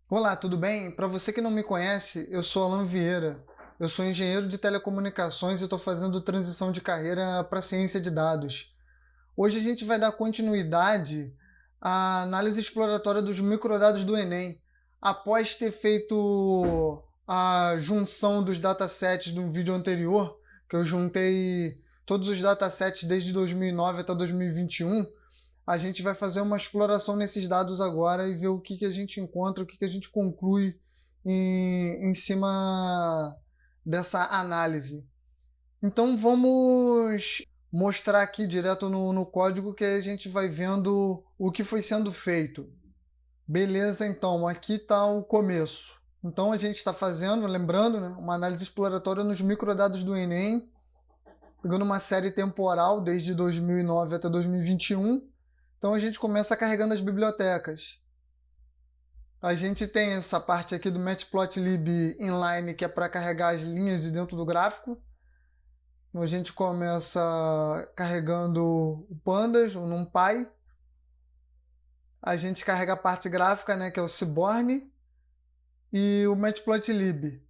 Olá, tudo bem? Para você que não me conhece, eu sou Alan Vieira. Eu sou engenheiro de telecomunicações e estou fazendo transição de carreira para ciência de dados. Hoje a gente vai dar continuidade à análise exploratória dos microdados do Enem, após ter feito a junção dos datasets do vídeo anterior, que eu juntei todos os datasets desde 2009 até 2021. A gente vai fazer uma exploração nesses dados agora e ver o que a gente encontra, o que a gente conclui em cima dessa análise. Então vamos mostrar aqui direto no código que a gente vai vendo o que foi sendo feito. Beleza, então aqui está o começo. Então a gente está fazendo, lembrando, né, uma análise exploratória nos microdados do Enem, pegando uma série temporal desde 2009 até 2021. Então a gente começa carregando as bibliotecas. A gente tem essa parte aqui do Matplotlib inline, que é para carregar as linhas de dentro do gráfico. Então a gente começa carregando o Pandas, o NumPy. A gente carrega a parte gráfica, né, que é o Seaborn, e o Matplotlib.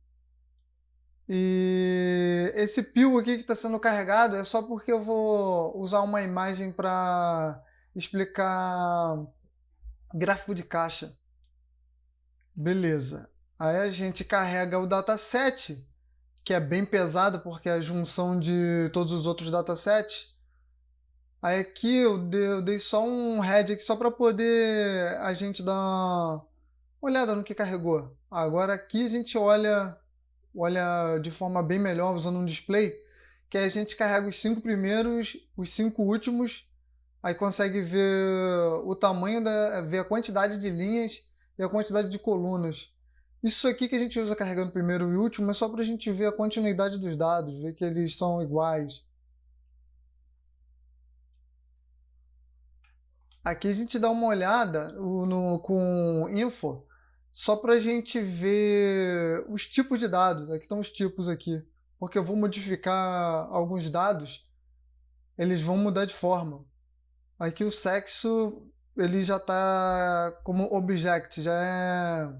E esse pil aqui que está sendo carregado é só porque eu vou usar uma imagem para explicar gráfico de caixa. Beleza. Aí a gente carrega o dataset, que é bem pesado porque é a junção de todos os outros datasets. Aí aqui eu dei só um head aqui só para poder a gente dar uma olhada no que carregou. Agora aqui a gente olha de forma bem melhor usando um display, que aí a gente carrega os 5 primeiros, os 5 últimos, aí consegue ver o tamanho ver a quantidade de linhas e a quantidade de colunas. Isso aqui que a gente usa carregando primeiro e último é só para a gente ver a continuidade dos dados, ver que eles são iguais. Aqui a gente dá uma olhada com info, só para a gente ver os tipos de dados. Aqui estão os tipos aqui, porque eu vou modificar alguns dados, eles vão mudar de forma. Aqui o sexo ele já está como object, já é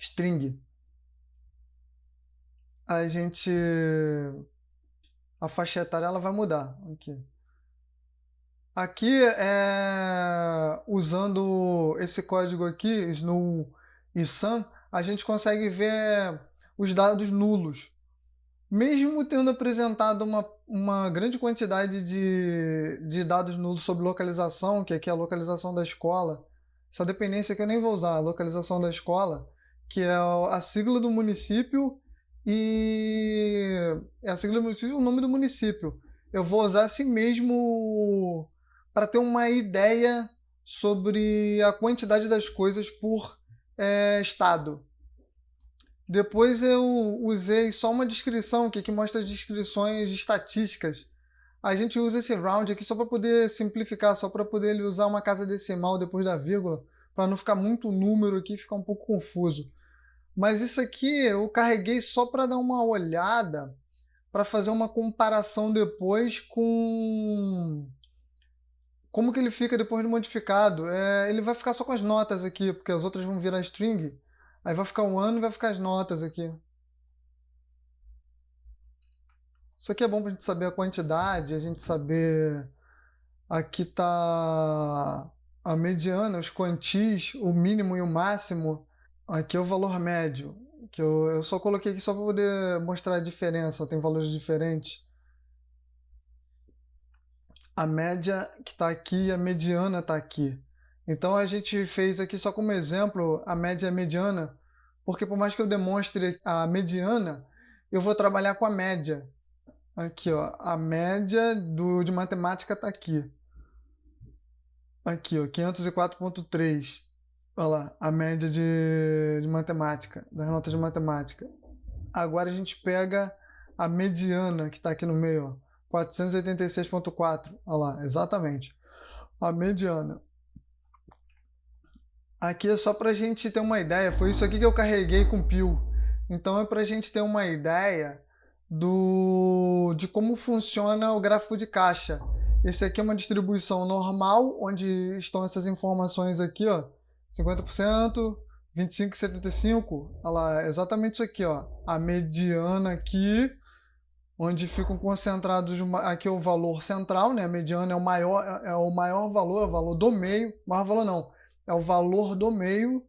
string. A gente a faixa etária ela vai mudar aqui. Aqui usando esse código aqui, snu e sum, a gente consegue ver os dados nulos. Mesmo tendo apresentado uma grande quantidade de dados nulos sobre localização, que aqui é a localização da escola, essa dependência que eu nem vou usar, a localização da escola, que é a sigla do município e é a sigla do município e o nome do município. Eu vou usar assim mesmo para ter uma ideia sobre a quantidade das coisas por estado. Depois eu usei só uma descrição aqui que mostra as descrições estatísticas. A gente usa esse round aqui só para poder simplificar, só para poder ele usar uma casa decimal depois da vírgula, para não ficar muito número aqui e ficar um pouco confuso. Mas isso aqui eu carreguei só para dar uma olhada, para fazer uma comparação depois com como que ele fica depois de modificado. Ele vai ficar só com as notas aqui, porque as outras vão virar string. Aí vai ficar o ano e vai ficar as notas aqui. Isso aqui é bom para a gente saber a quantidade, a gente saber. Aqui tá a mediana, os quantis, o mínimo e o máximo. Aqui é o valor médio, que eu só coloquei aqui só para poder mostrar a diferença, tem valores diferentes. A média que está aqui e a mediana está aqui. Então a gente fez aqui só como exemplo a média e a mediana, porque por mais que eu demonstre a mediana, eu vou trabalhar com a média. Aqui, ó, a média de matemática está aqui. Aqui, ó, 504,3. Olha lá, a média de matemática, das notas de matemática. Agora a gente pega a mediana, que está aqui no meio, ó, 486,4. Olha lá, exatamente. A mediana. Aqui é só para a gente ter uma ideia, foi isso aqui que eu carreguei com pil. Então é para a gente ter uma ideia de como funciona o gráfico de caixa. Esse aqui é uma distribuição normal, onde estão essas informações aqui, ó, 50%, 25,75, olha lá, é exatamente isso aqui, ó. A mediana aqui, onde ficam concentrados, aqui é o valor central, né? A mediana é o maior valor, é o valor do meio, maior valor não, é o valor do meio,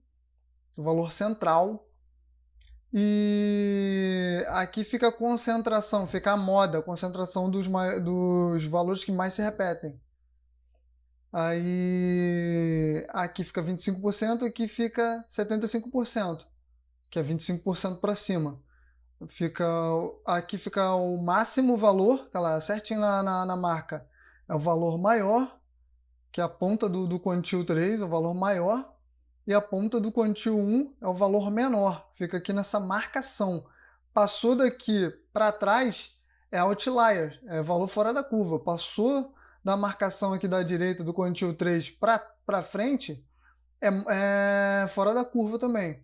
o valor central. E aqui fica a concentração, fica a moda, a concentração dos valores que mais se repetem. Aí aqui fica 25%, aqui fica 75%, que é 25% para cima. Aqui fica o máximo valor, tá lá, certinho na marca. É o valor maior, que é a ponta do quantil 3, é o valor maior, e a ponta do quantil 1 é o valor menor. Fica aqui nessa marcação. Passou daqui para trás, é outlier, é valor fora da curva. Passou da marcação aqui da direita do quantil 3 para frente, é fora da curva também.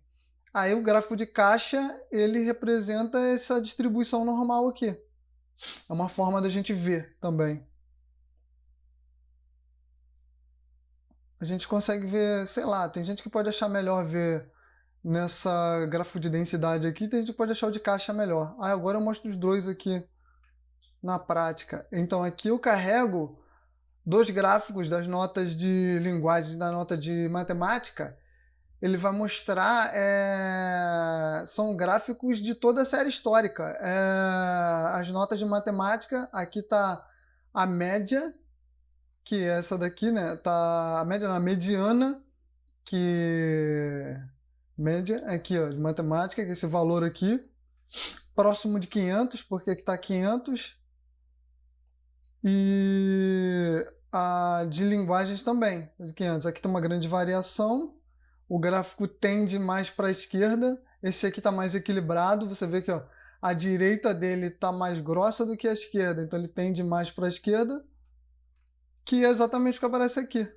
Aí o gráfico de caixa, ele representa essa distribuição normal aqui. É uma forma da gente ver também. A gente consegue ver, sei lá, tem gente que pode achar melhor ver nessa gráfico de densidade aqui, tem gente que pode achar o de caixa melhor. Ah, agora eu mostro os dois aqui na prática. Então aqui eu carrego dois gráficos das notas de linguagem, da nota de matemática. Ele vai mostrar, são gráficos de toda a série histórica. As notas de matemática, aqui está a média, que é essa daqui, né? Tá a média, não, a mediana, que média aqui, ó, de matemática, que é esse valor aqui, próximo de 500, porque aqui está 500, e a de linguagens também, de 500. Aqui tem uma grande variação. O gráfico tende mais para a esquerda, esse aqui está mais equilibrado, você vê que ó, a direita dele está mais grossa do que a esquerda, então ele tende mais para a esquerda, que é exatamente o que aparece aqui.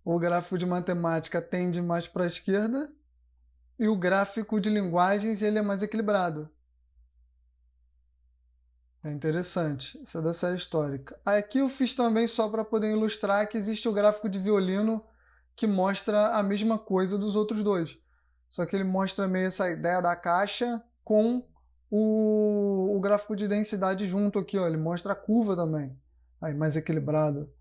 O gráfico de matemática tende mais para a esquerda e o gráfico de linguagens ele é mais equilibrado. É interessante, isso é da série histórica. Aqui eu fiz também só para poder ilustrar que existe o gráfico de violino que mostra a mesma coisa dos outros dois. Só que ele mostra meio essa ideia da caixa com o gráfico de densidade junto aqui, ó. Ele mostra a curva também, aí mais equilibrado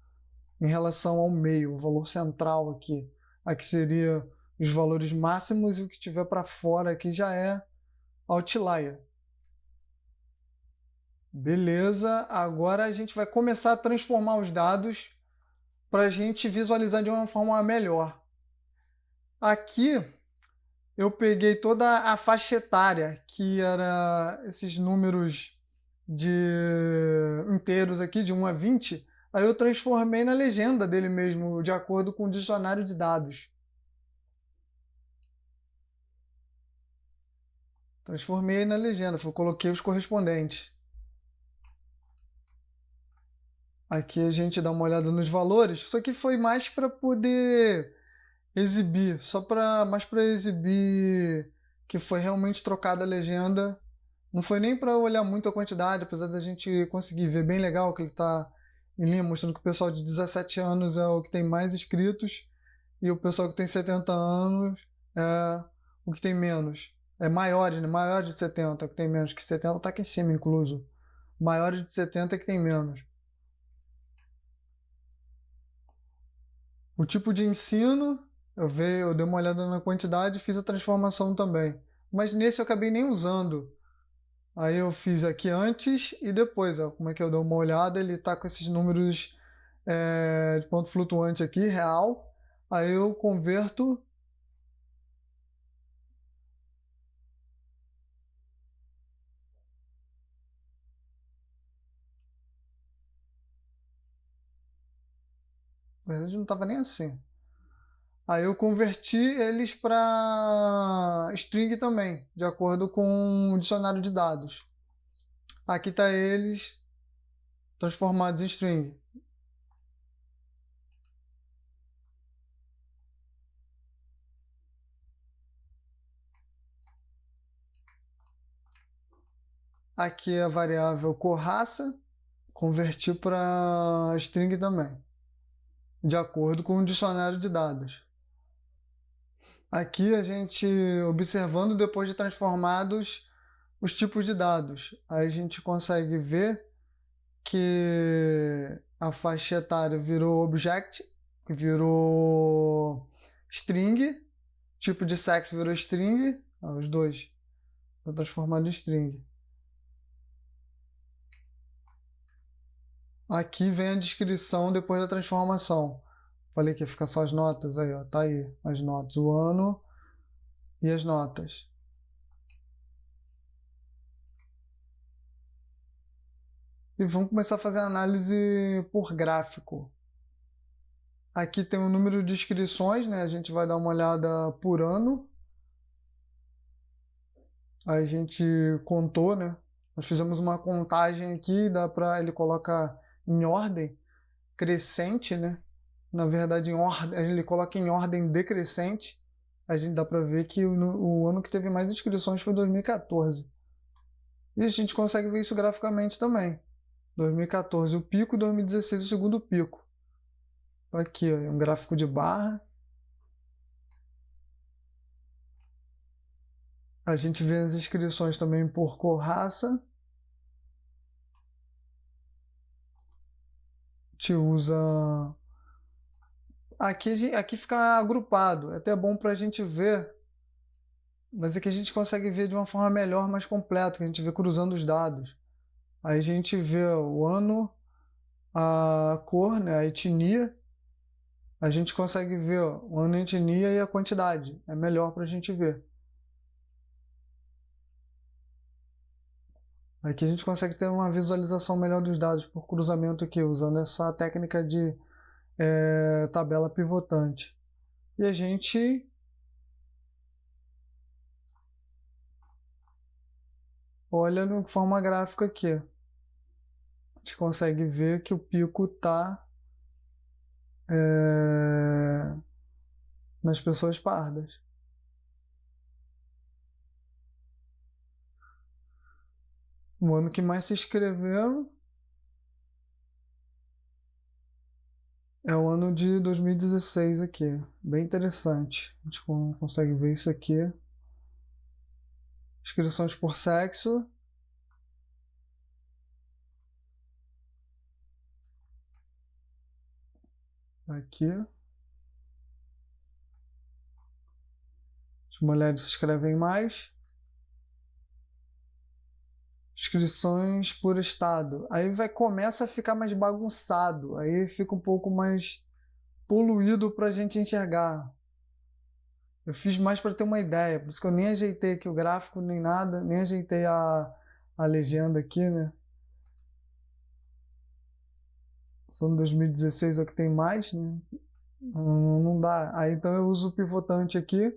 em relação ao meio, o valor central aqui. Aqui seria os valores máximos e o que tiver para fora aqui já é outlier. Beleza, agora a gente vai começar a transformar os dados para a gente visualizar de uma forma melhor. Aqui eu peguei toda a faixa etária, que era esses números de inteiros aqui, de 1 a 20, aí eu transformei na legenda dele mesmo, de acordo com o dicionário de dados. Transformei na legenda, coloquei os correspondentes. Aqui a gente dá uma olhada nos valores. Isso aqui foi mais para poder exibir, mais para exibir que foi realmente trocada a legenda. Não foi nem para olhar muito a quantidade, apesar da gente conseguir ver bem legal que ele está em linha, mostrando que o pessoal de 17 anos é o que tem mais inscritos e o pessoal que tem 70 anos é o que tem menos. É maiores, né? Maiores de 70 é o que tem menos, que 70 está aqui em cima, incluso. Maiores de 70 é que tem menos. O tipo de ensino, eu dei uma olhada na quantidade e fiz a transformação também. Mas nesse eu acabei nem usando. Aí eu fiz aqui antes e depois, ó, como é que eu dou uma olhada, ele está com esses números de ponto flutuante aqui, real. Aí eu converto. Na verdade não estava nem assim. Aí eu converti eles para string também, de acordo com o dicionário de dados. Aqui está eles transformados em string. Aqui é a variável cor-raça, converti para string também, de acordo com o dicionário de dados. Aqui a gente observando depois de transformados os tipos de dados. Aí a gente consegue ver que a faixa etária virou object, virou string, tipo de sexo virou string, os dois estão transformados em string. Aqui vem a descrição depois da transformação. Falei que ia ficar só as notas, aí ó, tá aí as notas, o ano e as notas. E vamos começar a fazer a análise por gráfico. Aqui tem o número de inscrições, né? A gente vai dar uma olhada por ano. A gente contou, né? Nós fizemos uma contagem aqui, dá para ele coloca em ordem crescente, né? Na verdade, em ordem, ele coloca em ordem decrescente. A gente dá para ver que o ano que teve mais inscrições foi 2014. E a gente consegue ver isso graficamente também. 2014 o pico, 2016 o segundo pico. Aqui, ó, um gráfico de barra. A gente vê as inscrições também por cor, raça. A gente usa... Aqui fica agrupado. É até bom para a gente ver. Mas aqui a gente consegue ver de uma forma melhor, mais completa. Que a gente vê cruzando os dados. Aí a gente vê o ano, a cor, né, a etnia. A gente consegue ver o ano, a etnia e a quantidade. É melhor para a gente ver. Aqui a gente consegue ter uma visualização melhor dos dados por cruzamento aqui, usando essa técnica de tabela pivotante. E a gente olha de forma gráfica aqui. A gente consegue ver que o pico está nas pessoas pardas. O ano que mais se inscreveram é o ano de 2016 aqui. Bem interessante. A gente consegue ver isso aqui. Inscrições por sexo. Aqui. As mulheres se inscrevem mais. Inscrições por estado. Aí começa a ficar mais bagunçado. Aí fica um pouco mais poluído para a gente enxergar. Eu fiz mais para ter uma ideia. Por isso que eu nem ajeitei aqui o gráfico, nem nada. Nem ajeitei a legenda aqui, né? São 2016 é o que tem mais, né? Não dá. Aí então eu uso o pivotante aqui.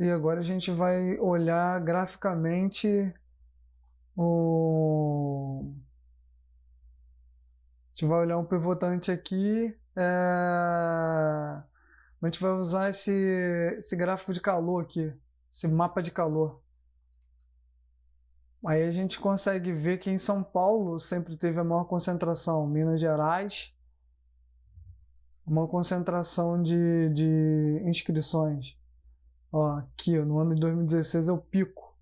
E agora a gente vai olhar graficamente o... A gente vai olhar um pivotante aqui. A gente vai usar esse gráfico de calor aqui. Esse mapa de calor. Aí a gente consegue ver que em São Paulo sempre teve a maior concentração. Minas Gerais, uma concentração de inscrições. Ó, aqui, no ano de 2016 é o pico.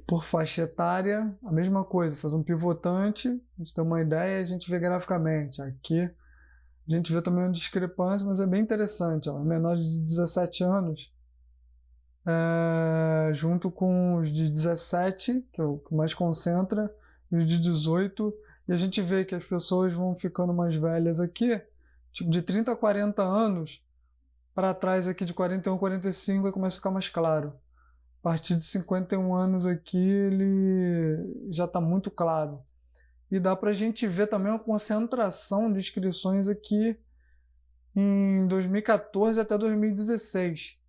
Por faixa etária, a mesma coisa, faz um pivotante, a gente tem uma ideia e a gente vê graficamente. Aqui a gente vê também uma discrepância, mas é bem interessante. Ó, menores de 17 anos, junto com os de 17, que é o que mais concentra, e os de 18, e a gente vê que as pessoas vão ficando mais velhas aqui, tipo de 30 a 40 anos, para trás aqui de 41 a 45 aí começa a ficar mais claro. A partir de 51 anos aqui ele já está muito claro. E dá para a gente ver também uma concentração de inscrições aqui em 2014 até 2016.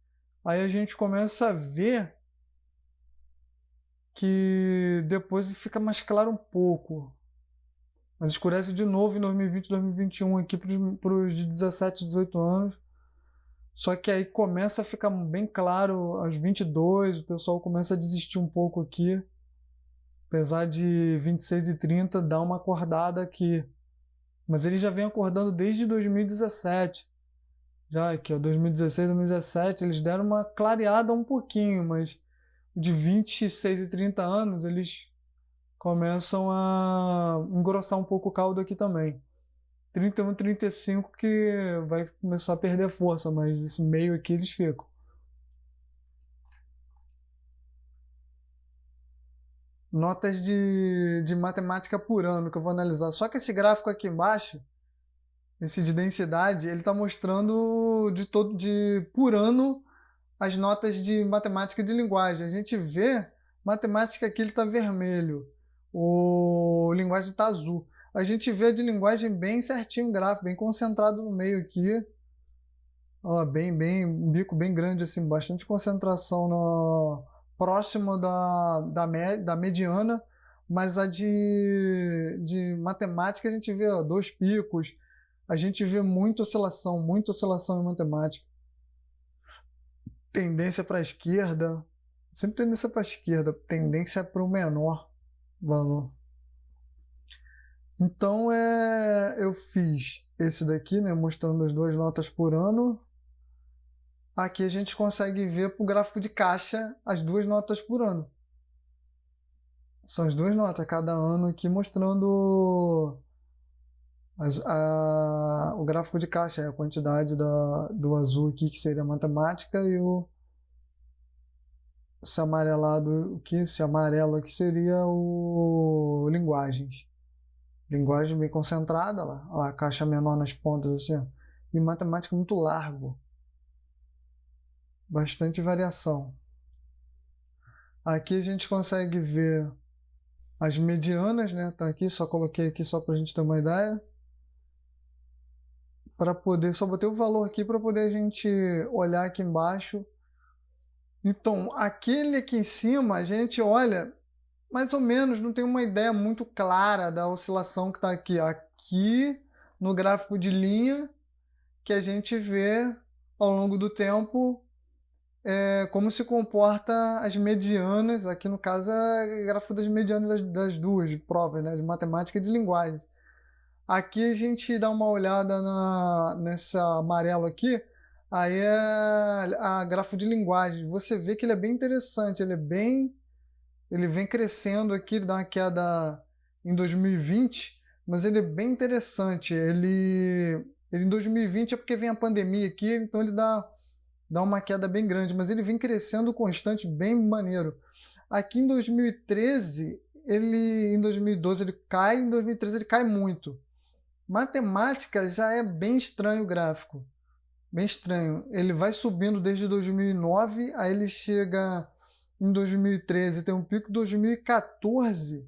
Aí a gente começa a ver que depois fica mais claro um pouco. Mas escurece de novo em 2020 2021 aqui para os de 17 18 anos. Só que aí começa a ficar bem claro aos 22, o pessoal começa a desistir um pouco aqui. Apesar de 26 e 30 dar uma acordada aqui. Mas ele já vem acordando desde 2017. Já aqui, ó, 2016, 2017, eles deram uma clareada um pouquinho, mas de 26 e 30 anos, eles começam a engrossar um pouco o caldo aqui também. 31, 35 que vai começar a perder força, mas esse meio aqui eles ficam. Notas de matemática por ano que eu vou analisar. Só que esse gráfico aqui embaixo, esse de densidade, ele está mostrando por ano as notas de matemática de linguagem. A gente vê matemática aqui, ele está vermelho, o linguagem está azul. A gente vê de linguagem bem certinho o gráfico, bem concentrado no meio aqui. Ó, um bico bem grande, assim, bastante concentração próximo da mediana, mas a de matemática a gente vê ó, dois picos, a gente vê muita oscilação em matemática. Tendência para a esquerda, sempre tendência para a esquerda, tendência para o menor valor. Então eu fiz esse daqui, né, mostrando as duas notas por ano. Aqui a gente consegue ver para o gráfico de caixa as duas notas por ano. São as duas notas cada ano aqui mostrando o gráfico de caixa, a quantidade do azul aqui que seria matemática e esse amarelado aqui, esse amarelo aqui seria o linguagens. Linguagem bem concentrada lá, a caixa menor nas pontas assim, ó. E matemática muito largo. Bastante variação. Aqui a gente consegue ver as medianas, né? Tá aqui, só coloquei aqui só para a gente ter uma ideia. Só botei o valor aqui para poder a gente olhar aqui embaixo. Então, aquele aqui em cima, a gente olha mais ou menos, não tem uma ideia muito clara da oscilação que está aqui. Aqui no gráfico de linha, que a gente vê ao longo do tempo como se comporta as medianas. Aqui no caso é o gráfico das medianas das duas provas, né, de matemática e de linguagem. Aqui a gente dá uma olhada nesse amarelo aqui, aí é a gráfico de linguagem. Você vê que ele é bem interessante, ele vem crescendo aqui, ele dá uma queda em 2020, mas ele é bem interessante. Ele em 2020 é porque vem a pandemia aqui, então ele dá uma queda bem grande, mas ele vem crescendo constante, bem maneiro. Aqui em 2013, em 2012 ele cai, em 2013 ele cai muito. Matemática já é bem estranho o gráfico, bem estranho. Ele vai subindo desde 2009, aí ele chega em 2013, tem um pico. 2014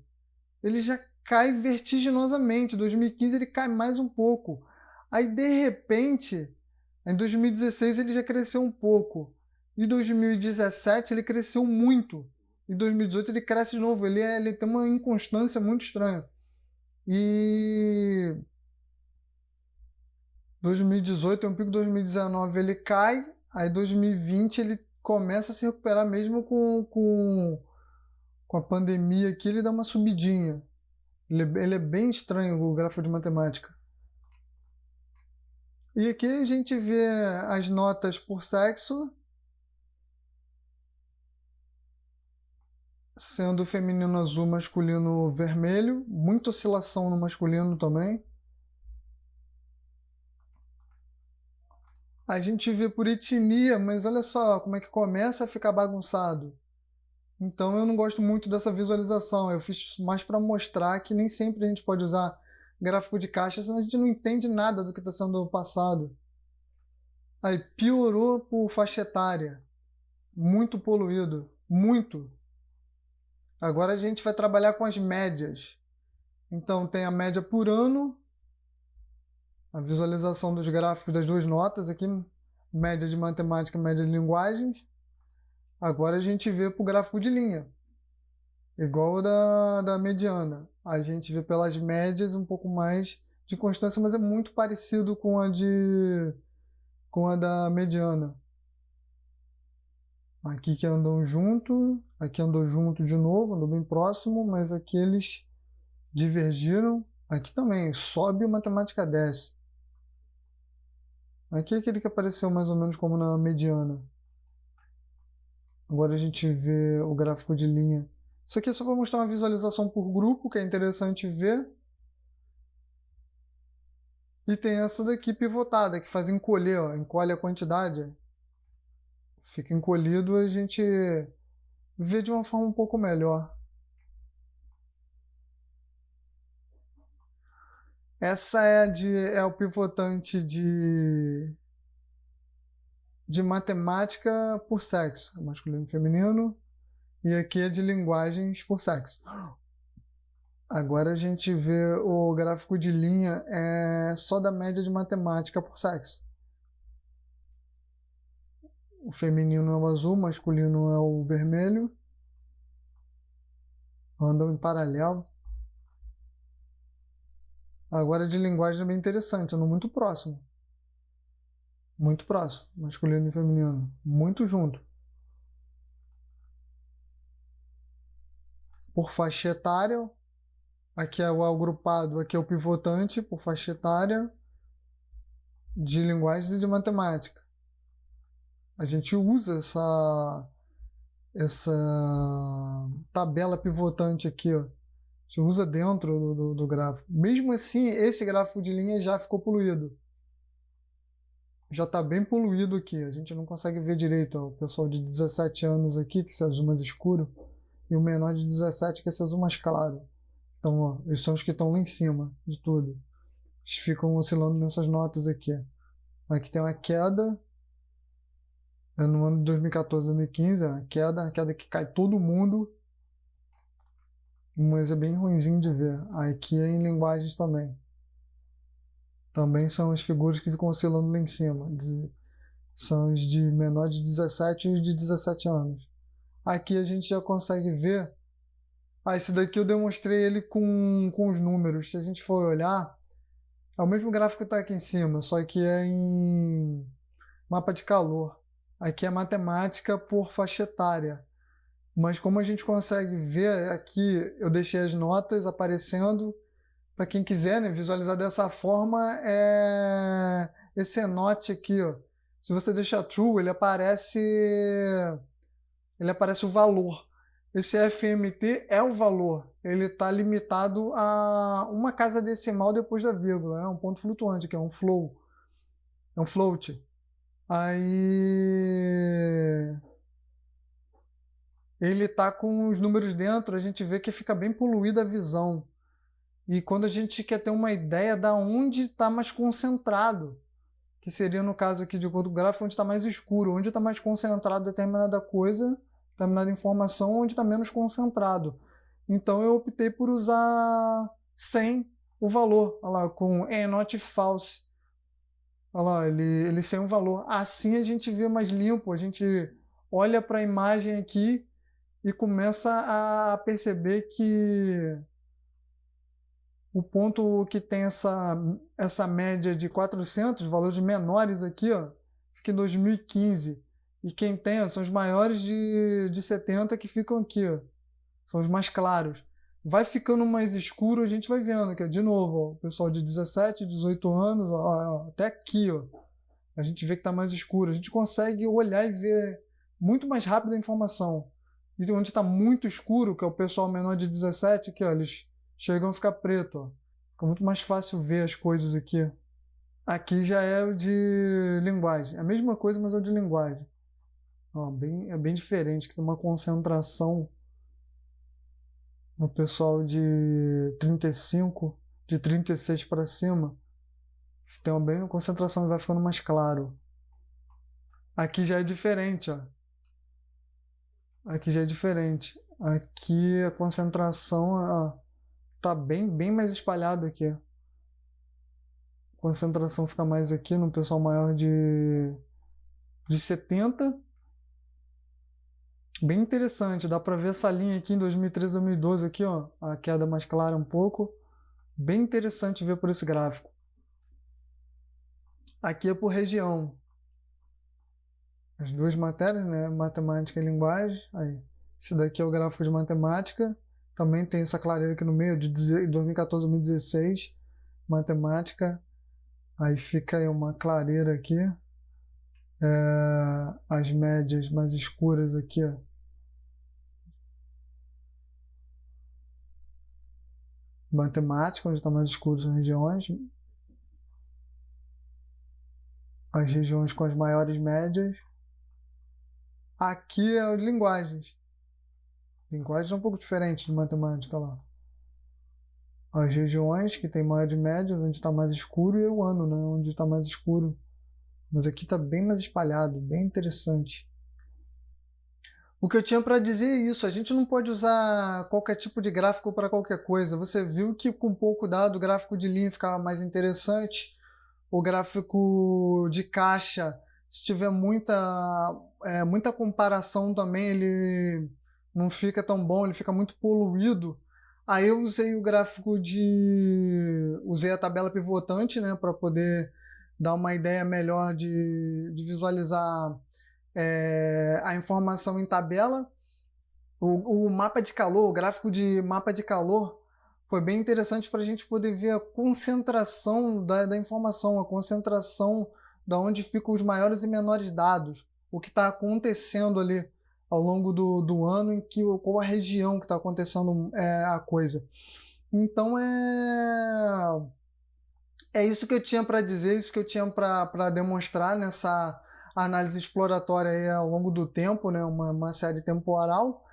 ele já cai vertiginosamente. 2015 ele cai mais um pouco. Aí de repente, em 2016 ele já cresceu um pouco. Em 2017 ele cresceu muito. Em 2018 ele cresce de novo. Ele tem uma inconstância muito estranha. E 2018 tem um pico, 2019 ele cai, aí 2020 ele começa a se recuperar mesmo com a pandemia aqui, ele dá uma subidinha. Ele é bem estranho o gráfico de matemática. E aqui a gente vê as notas por sexo, sendo feminino azul, masculino vermelho, muita oscilação no masculino também. A gente vê por etnia, mas olha só como é que começa a ficar bagunçado. Então eu não gosto muito dessa visualização. Eu fiz mais para mostrar que nem sempre a gente pode usar gráfico de caixa, senão a gente não entende nada do que está sendo passado. Aí piorou por faixa etária. Muito poluído. Muito. Agora a gente vai trabalhar com as médias. Então tem a média por ano, a visualização dos gráficos das duas notas aqui, média de matemática, média de linguagens. Agora a gente vê para o gráfico de linha, igual o da mediana. A gente vê pelas médias um pouco mais de constância, mas é muito parecido com a da mediana. Aqui que andam junto, aqui andou junto de novo, andou bem próximo, mas aqui eles divergiram. Aqui também, sobe e matemática desce. Aqui é aquele que apareceu mais ou menos como na mediana. Agora a gente vê o gráfico de linha. Isso aqui é só para mostrar uma visualização por grupo, que é interessante ver. E tem essa daqui pivotada, que faz encolher, ó, encolhe a quantidade. Fica encolhido, a gente vê de uma forma um pouco melhor. Essa é o pivotante de matemática por sexo, masculino e feminino. E aqui é de linguagens por sexo. Agora a gente vê o gráfico de linha só da média de matemática por sexo. O feminino é o azul, o masculino é o vermelho. Andam em paralelo. Agora de linguagem é bem interessante, andam muito próximo. Muito próximo, masculino e feminino. Muito junto. Por faixa etária, aqui é o agrupado, aqui é o pivotante por faixa etária de linguagens e de matemática. A gente usa essa tabela pivotante aqui, ó. A gente usa dentro do gráfico. Mesmo assim, esse gráfico de linha já ficou poluído. Já está bem poluído aqui. A gente não consegue ver direito. Ó. O pessoal de 17 anos aqui, que esse azul mais escuro, e o menor de 17, que esse azul mais claro. Então, ó, eles são os que estão lá em cima de tudo. Eles ficam oscilando nessas notas aqui. Aqui tem uma queda. No ano de 2014, 2015, a queda que cai todo mundo. Mas é bem ruinzinho de ver. Aqui é em linguagens também. Também são as figuras que ficam oscilando lá em cima. São os de menor de 17 e os de 17 anos. Aqui a gente já consegue ver. Esse daqui eu demonstrei ele com os números. Se a gente for olhar, é o mesmo gráfico que está aqui em cima, só que é em mapa de calor. Aqui é matemática por faixa etária. Mas como a gente consegue ver aqui, eu deixei as notas aparecendo. Para quem quiser, né, visualizar dessa forma, esse enote aqui, ó. Se você deixar true, ele aparece o valor. Esse FMT é o valor. Ele está limitado a uma casa decimal depois da vírgula. É um ponto flutuante, que é um flow. É um float. Aí ele está com os números dentro, a gente vê que fica bem poluída a visão. E quando a gente quer ter uma ideia da onde está mais concentrado, que seria no caso aqui de acordo com o gráfico, onde está mais escuro, onde está mais concentrado determinada coisa, determinada informação, onde está menos concentrado. Então eu optei por usar sem o valor, olha lá, com not false. Olha lá, ele sem o valor. Assim a gente vê mais limpo, a gente olha para a imagem aqui e começa a perceber que o ponto que tem essa média de 400, valores menores aqui, ó, fica em 2015. E quem tem, ó, são os maiores de 70 que ficam aqui, ó. São os mais claros. Vai ficando mais escuro, a gente vai vendo que, de novo, ó, o pessoal de 17, 18 anos, ó, até aqui, ó, a gente vê que está mais escuro. A gente consegue olhar e ver muito mais rápido a informação. E onde está muito escuro, que é o pessoal menor de 17, aqui, ó, eles chegam a ficar preto, ó. Fica muito mais fácil ver as coisas aqui. Aqui já é o de linguagem. É a mesma coisa, mas é o de linguagem. Ó, é bem diferente, que tem uma concentração no pessoal de 35, de 36 para cima. Tem uma concentração e vai ficando mais claro. Aqui já é diferente, ó. Aqui já é diferente. Aqui a concentração, ó, tá bem mais espalhado aqui. A concentração fica mais aqui no pessoal maior de 70. Bem interessante, dá para ver essa linha aqui em 2013, 2012 aqui, ó, a queda mais clara um pouco. Bem interessante ver por esse gráfico. Aqui é por região. As duas matérias, né, matemática e linguagem. Aí, esse daqui é o gráfico de matemática. Também tem essa clareira aqui no meio, de 2014 a 2016, matemática. Aí fica aí uma clareira aqui. As médias mais escuras aqui, ó. Matemática, onde está mais escuro são regiões. As regiões com as maiores médias. Aqui é as linguagens. Linguagens é um pouco diferente de matemática lá. As regiões que tem maiores médias, onde está mais escuro, e o ano, né? Onde está mais escuro. Mas aqui está bem mais espalhado, bem interessante. O que eu tinha para dizer é isso, a gente não pode usar qualquer tipo de gráfico para qualquer coisa. Você viu que com pouco dado o gráfico de linha ficava mais interessante, o gráfico de caixa, se tiver muita comparação também, ele não fica tão bom, ele fica muito poluído. Aí eu usei o gráfico usei a tabela pivotante, né, para poder dar uma ideia melhor de visualizar a informação em tabela. O mapa de calor, o gráfico de mapa de calor foi bem interessante para a gente poder ver a concentração da informação, a concentração da onde ficam os maiores e menores dados, o que está acontecendo ali ao longo do ano, qual a região que está acontecendo a coisa. Então é isso que eu tinha para dizer, isso que eu tinha para demonstrar nessa análise exploratória aí ao longo do tempo, né? Uma série temporal.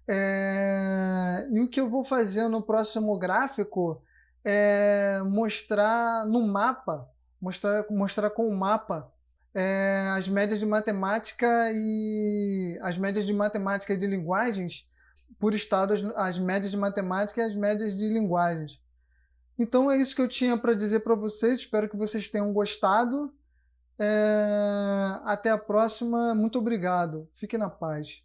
E o que eu vou fazer no próximo gráfico é mostrar no mapa, mostrar com o mapa as médias de matemática e de linguagens por estado, as médias de matemática e as médias de linguagens. Então é isso que eu tinha para dizer para vocês, espero que vocês tenham gostado. Até a próxima, muito obrigado, fique na paz.